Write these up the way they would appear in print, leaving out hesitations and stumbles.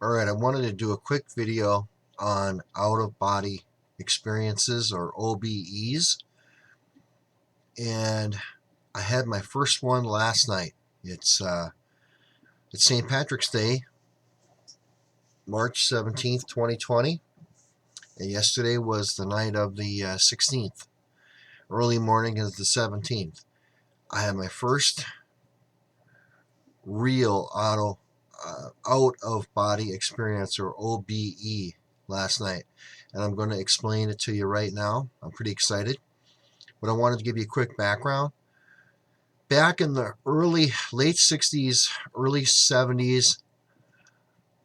Alright, I wanted to do a quick video on out-of-body experiences, or OBEs, and I had my first one last night. It's St. Patrick's Day, March 17th, 2020, and yesterday was the night of the 16th, early morning of the 17th. I had my first real out-of-body experience, or OBE, last night, and I'm going to explain it to you right now. I'm pretty excited, but I wanted to give you a quick background. Back in the late 60s, early 70s,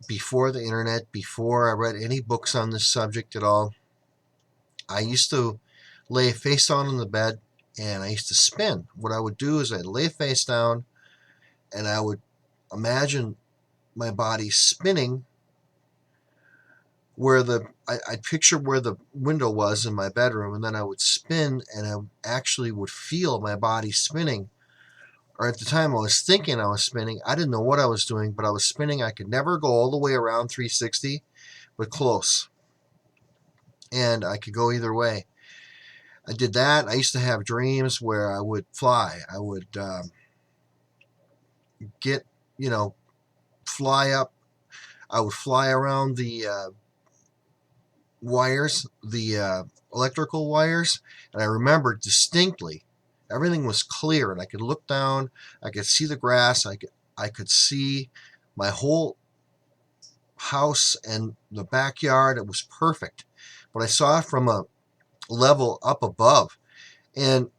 before the internet, before I read any books on this subject at all, I used to lay face down on the bed and I used to spin. What I would do is I'd lay face down and I would imagine my body spinning where I'd picture where the window was in my bedroom, and then I would spin and I actually would feel my body spinning. Or at the time I was thinking I was spinning. I didn't know what I was doing, but I was spinning. I could never go all the way around 360, but close. And I could go either way. I did that. I used to have dreams where I would fly. I would fly up. I would fly around the wires, the electrical wires, and I remember distinctly everything was clear, and I could look down, I could see the grass, I could see my whole house and the backyard. It was perfect, but I saw it from a level up above, and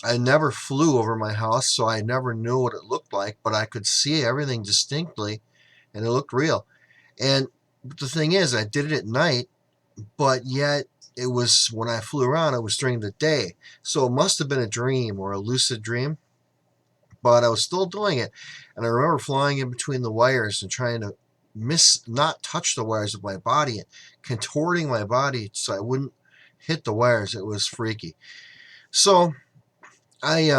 I never flew over my house, so I never knew what it looked like, but I could see everything distinctly, and it looked real. And the thing is, I did it at night, but yet it was, when I flew around, it was during the day. So it must have been a dream or a lucid dream, but I was still doing it. And I remember flying in between the wires and trying to not touch the wires of my body, and contorting my body so I wouldn't hit the wires. It was freaky. So I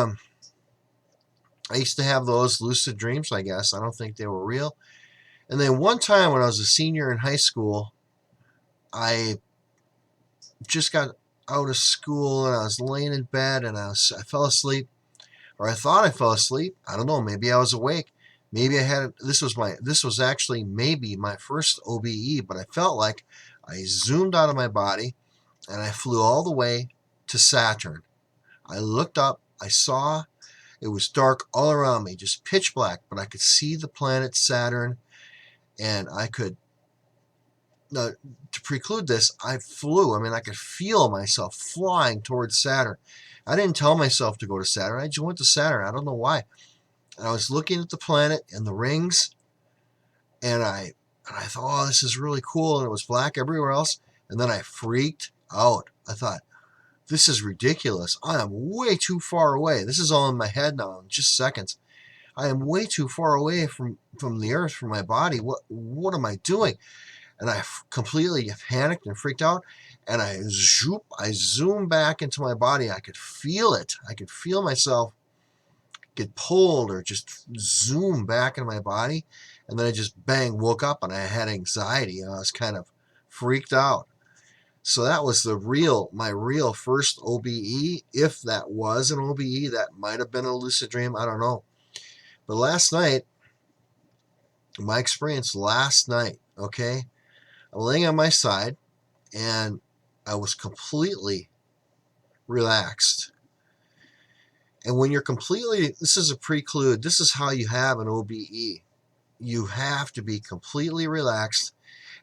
used to have those lucid dreams, I guess. I don't think they were real. And then one time when I was a senior in high school, I just got out of school and I was laying in bed and I fell asleep, or I thought I fell asleep. I don't know. Maybe I was awake. Maybe I had this was actually maybe my first OBE, but I felt like I zoomed out of my body and I flew all the way to Saturn. I looked up. I saw it was dark all around me, just pitch black, but I could see the planet Saturn, and I could. To preclude this, I flew. I mean, I could feel myself flying towards Saturn. I didn't tell myself to go to Saturn. I just went to Saturn. I don't know why. And I was looking at the planet and the rings, and I thought, oh, this is really cool. And it was black everywhere else. And then I freaked out. I thought, this is ridiculous. I am way too far away. This is all in my head now in just seconds. I am way too far away from the Earth, from my body. What am I doing? And I completely panicked and freaked out, and I zoomed back into my body. I could feel it. I could feel myself get pulled or just zoom back into my body, and then I just bang woke up, and I had anxiety, and I was kind of freaked out. So that was my real first OBE. If that was an OBE, that might have been a lucid dream. I don't know. But last night, my experience last night, okay, I'm laying on my side, and I was completely relaxed. And when you're this is a preclude, this is how you have an OBE. You have to be completely relaxed,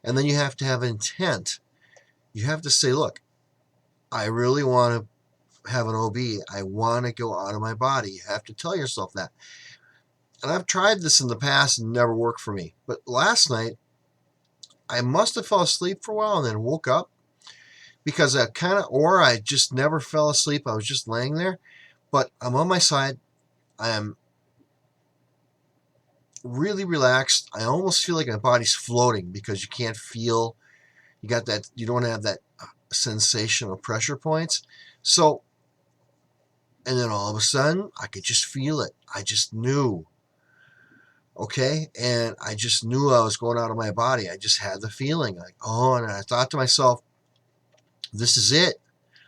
and then you have to have intent. You have to say, look, I really want to have an OBE. I want to go out of my body. You have to tell yourself that. And I've tried this in the past and never worked for me. But last night, I must have fell asleep for a while and then woke up, because or I just never fell asleep. I was just laying there, but I'm on my side. I am really relaxed. I almost feel like my body's floating, because you can't feel, you don't have that sensation of pressure points. So, and then all of a sudden, I could just feel it. I just knew, Okay, and I just knew I was going out of my body. I just had the feeling like, oh, and I thought to myself, this is it.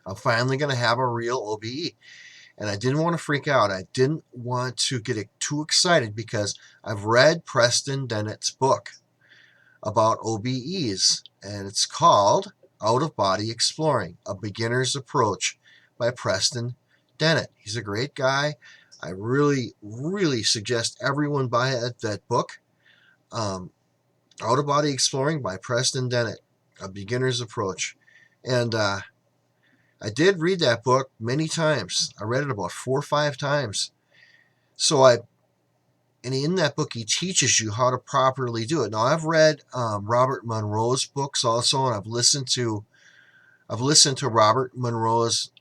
I'm finally going to have a real OBE. And I didn't want to freak out. I didn't want to get too excited because I've read Preston Dennett's book about OBEs, and it's called Out of Body Exploring, A Beginner's Approach by Preston Dennett. He's a great guy. I really, really suggest everyone buy that book, Out of Body Exploring by Preston Dennett, A Beginner's Approach. And I did read that book many times. I read it about 4 or 5 times. And in that book, he teaches you how to properly do it. Now, I've read Robert Monroe's books also, and I've listened to Robert Monroe's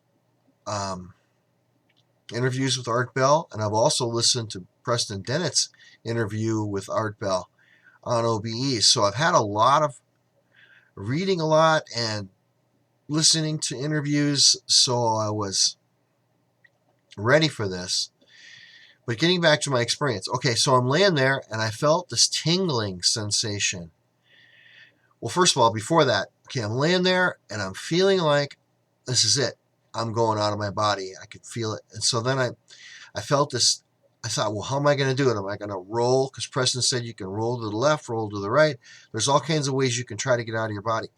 interviews with Art Bell, and I've also listened to Preston Dennett's interview with Art Bell on OBE. So I've had a lot of reading a lot and listening to interviews, so I was ready for this. But getting back to my experience. Okay, so I'm laying there and I felt this tingling sensation. Well, first of all, before that, okay, I'm laying there and I'm feeling like this is it. I'm going out of my body. I could feel it. And so then I felt this. I thought, well, how am I going to do it? Am I going to roll? Because Preston said you can roll to the left, roll to the right. There's all kinds of ways you can try to get out of your body.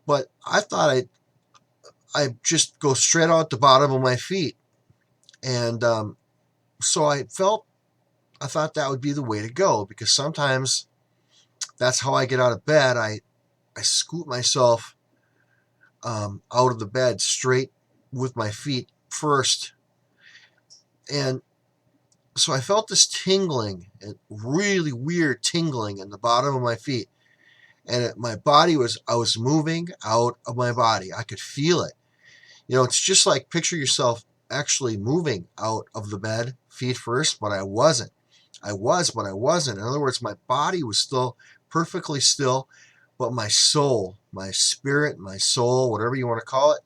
But I thought I'd just go straight out the bottom of my feet. And so I thought that would be the way to go, because sometimes that's how I get out of bed. I scoot myself out of the bed straight with my feet first. And so I felt this tingling, really weird tingling in the bottom of my feet. And I was moving out of my body. I could feel it. You know, it's just like picture yourself actually moving out of the bed, feet first, but I wasn't. I was, but I wasn't. In other words, my body was still perfectly still, but my soul, my spirit, my soul, whatever you want to call it,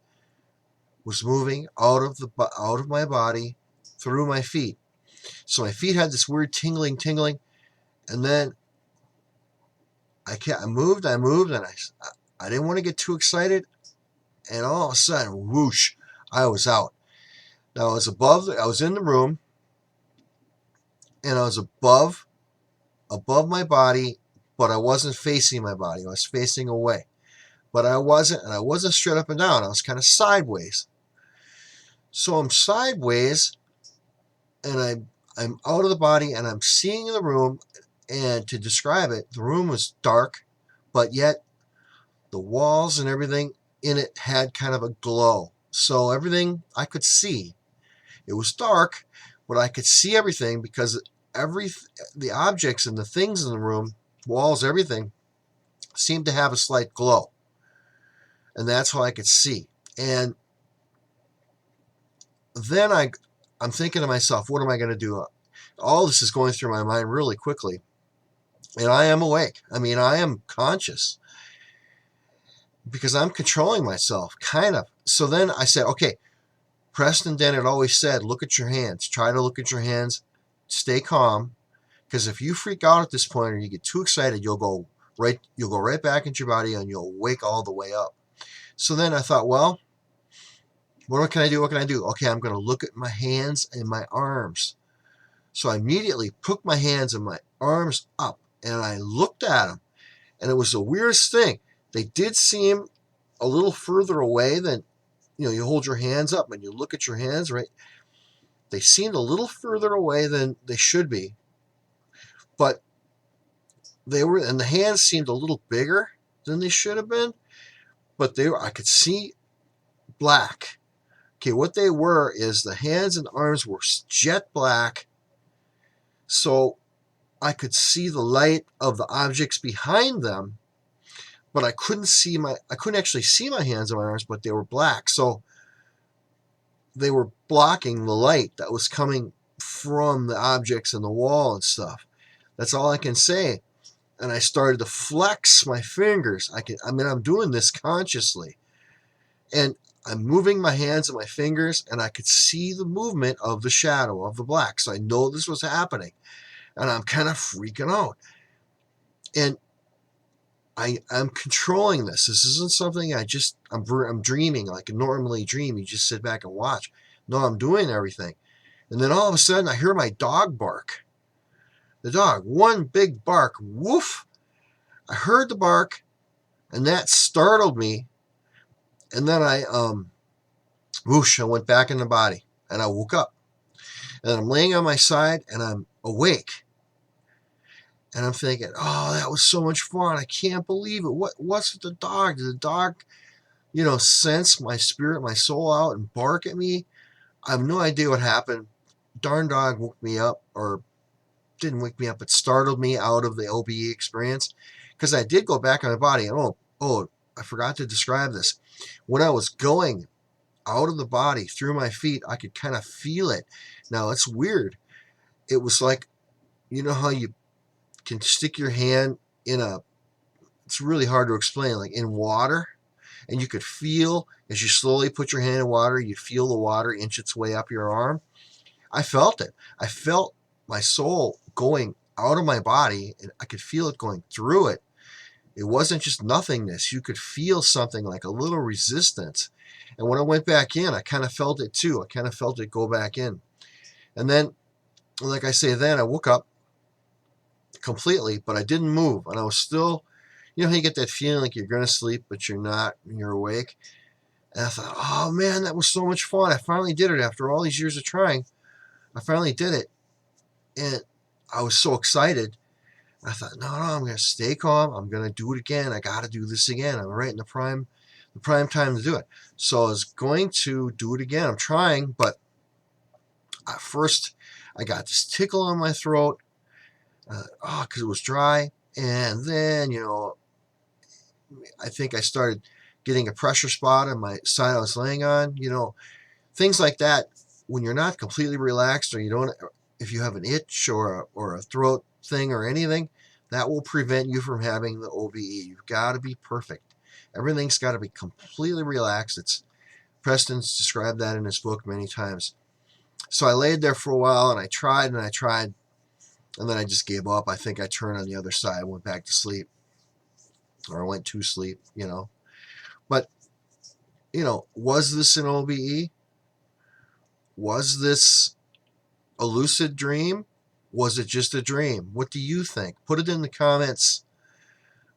was moving out of my body through my feet. So my feet had this weird tingling, and then I moved, and I didn't want to get too excited, and all of a sudden, whoosh, I was out. Now I was in the room, and I was above my body, but I wasn't facing my body. I was facing away. But I wasn't straight up and down. I was kind of sideways. So I'm sideways, and I'm out of the body, and I'm seeing the room. And to describe it, the room was dark, but yet the walls and everything in it had kind of a glow. So everything I could see. It was dark, but I could see everything because the objects and the things in the room, walls, everything, seemed to have a slight glow. And that's how I could see. And then I'm thinking to myself, what am I going to do? All this is going through my mind really quickly. And I am awake. I mean, I am conscious because I'm controlling myself, kind of. So then I said, okay, Preston Dennett always said, look at your hands. Try to look at your hands. Stay calm. Because if you freak out at this point or you get too excited, you'll go right back into your body and you'll wake all the way up. So then I thought, well, what can I do? What can I do? Okay, I'm going to look at my hands and my arms. So I immediately put my hands and my arms up, and I looked at them. And it was the weirdest thing. They did seem a little further away than, you hold your hands up and you look at your hands, right? They seemed a little further away than they should be. But and the hands seemed a little bigger than they should have been. But I could see black. Okay, what they were is the hands and arms were jet black. So I could see the light of the objects behind them, but I couldn't actually see my hands and my arms, but they were black. So they were blocking the light that was coming from the objects in the wall and stuff. That's all I can say. And I started to flex my fingers. I'm doing this consciously. And I'm moving my hands and my fingers, and I could see the movement of the shadow of the black. So I know this was happening. and I'm kind of freaking out. And I'm controlling this. This isn't something I'm dreaming like I normally dream. You just sit back and watch. No, I'm doing everything. And then all of a sudden, I hear my dog bark. The dog, one big bark, woof. I heard the bark, and that startled me. And then whoosh, I went back in the body, and I woke up. And I'm laying on my side, and I'm awake. And I'm thinking, oh, that was so much fun. I can't believe it. What's with the dog? Did the dog, sense my spirit, my soul out and bark at me? I have no idea what happened. Darn dog woke me up, or didn't wake me up, but startled me out of the OBE experience. Because I did go back on my body. And I forgot to describe this. When I was going out of the body through my feet, I could kind of feel it. Now, it's weird. It was like, how you can stick your hand it's really hard to explain, like in water, and you could feel, as you slowly put your hand in water, you feel the water inch its way up your arm. I felt it. I felt my soul going out of my body, and I could feel it going through it. It wasn't just nothingness. You could feel something like a little resistance. And when I went back in, I kind of felt it too. I kind of felt it go back in. And then, like I say, then I woke up completely, but I didn't move. And I was still, how you get that feeling like you're going to sleep, but you're not, and you're awake. And I thought, oh man, that was so much fun. I finally did it after all these years of trying. I finally did it. And I was so excited. I thought, no, I'm going to stay calm. I'm going to do it again. I got to do this again. I'm right in the prime time to do it. So I was going to do it again. I'm trying, but at first I got this tickle on my throat, because it was dry. And then, I think I started getting a pressure spot on my side I was laying on, things like that. When you're not completely relaxed, or if you have an itch or a throat thing or anything, that will prevent you from having the OBE. You've got to be perfect. Everything's got to be completely relaxed. Preston's described that in his book many times. So I laid there for a while, and I tried, and then I just gave up. I think I turned on the other side, went back to sleep, or I went to sleep, But, was this an OBE? Was this a lucid dream? Was it just a dream? What do you think? Put it in the comments.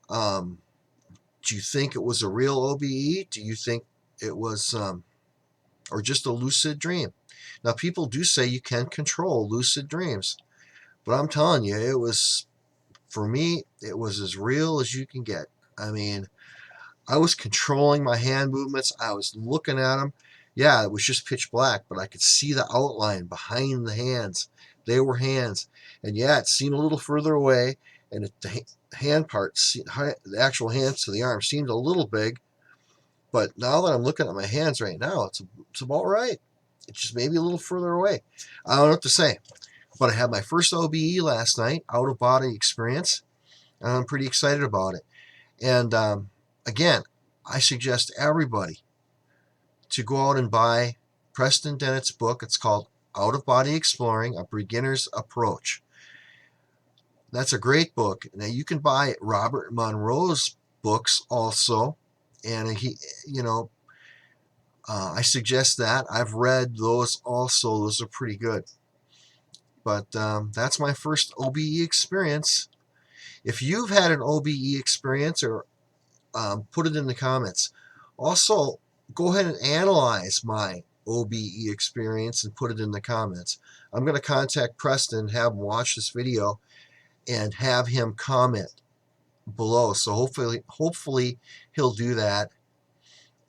Do you think it was a real OBE? Do you think it was, or just a lucid dream? Now, people do say you can control lucid dreams, but I'm telling you, for me, it was as real as you can get. I mean, I was controlling my hand movements. I was looking at them. Yeah, it was just pitch black, but I could see the outline behind the hands. They were hands. And yeah, it seemed a little further away, and the hand part, the actual hands to the arm, seemed a little big. But now that I'm looking at my hands right now, it's about right. It's just maybe a little further away. I don't know what to say. But I had my first OBE last night, out-of-body experience, and I'm pretty excited about it. And again, I suggest everybody to go out and buy Preston Dennett's book. It's called Out of Body Exploring, A Beginner's Approach. That's a great book. Now, you can buy Robert Monroe's books also. And I suggest that. I've read those also. Those are pretty good. But that's my first OBE experience. If you've had an OBE experience, or put it in the comments. Also, go ahead and analyze my OBE experience and put it in the comments. I'm going to contact Preston, have him watch this video, and have him comment below. So hopefully he'll do that,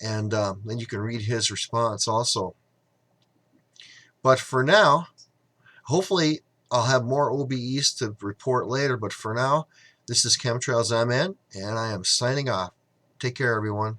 and then you can read his response also. But for now, hopefully I'll have more OBEs to report later. But for now, this is Chemtrails MN, and I am signing off. Take care, everyone.